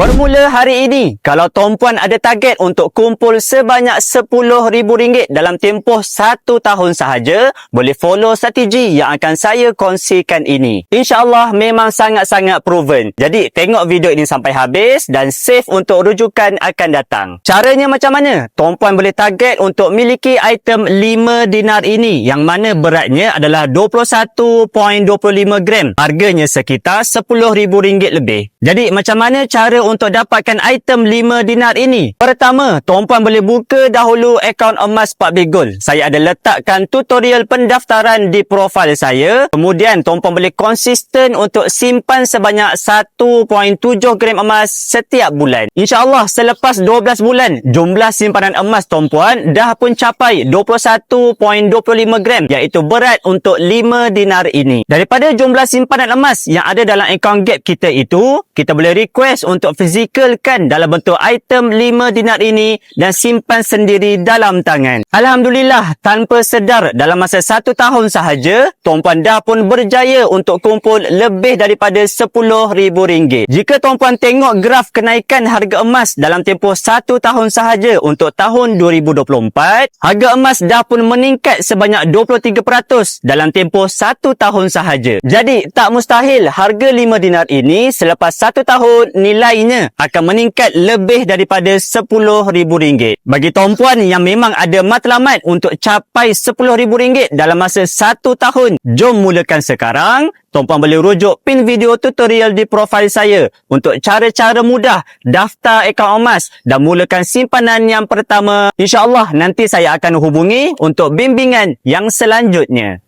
Bermula hari ini, kalau tuan-puan ada target untuk kumpul sebanyak RM10,000 dalam tempoh 1 tahun sahaja, boleh follow strategi yang akan saya kongsikan ini. InsyaAllah memang sangat-sangat proven. Jadi, tengok video ini sampai habis dan save untuk rujukan akan datang. Caranya macam mana? Tuan-puan boleh target untuk miliki item 5 dinar ini yang mana beratnya adalah 21.25 gram. Harganya sekitar RM10,000 lebih. Jadi, macam mana cara untuk dapatkan item 5 dinar ini? Pertama, tuan-puan boleh buka dahulu akaun emas Pak Bigul. Saya ada letakkan tutorial pendaftaran di profil saya. Kemudian, tuan-puan boleh konsisten untuk simpan sebanyak 1.7 gram emas setiap bulan. InsyaAllah, selepas 12 bulan, jumlah simpanan emas tuan-puan dah pun capai 21.25 gram, iaitu berat untuk 5 dinar ini. Daripada jumlah simpanan emas yang ada dalam akaun gap kita itu, kita boleh request untuk fizikalkan dalam bentuk item 5 dinar ini dan simpan sendiri dalam tangan. Alhamdulillah, tanpa sedar dalam masa 1 tahun sahaja, tuan-puan dah pun berjaya untuk kumpul lebih daripada RM10,000. Jika tuan-puan tengok graf kenaikan harga emas dalam tempoh 1 tahun sahaja untuk tahun 2024, harga emas dah pun meningkat sebanyak 23% dalam tempoh 1 tahun sahaja. Jadi, tak mustahil harga 5 dinar ini selepas 1 tahun nilainya akan meningkat lebih daripada RM10,000. Bagi tuan-puan yang memang ada matlamat untuk capai RM10,000 dalam masa 1 tahun, jom mulakan sekarang. Tuan-puan boleh rujuk pin video tutorial di profil saya untuk cara-cara mudah daftar akaun emas dan mulakan simpanan yang pertama. InsyaAllah nanti saya akan hubungi untuk bimbingan yang selanjutnya.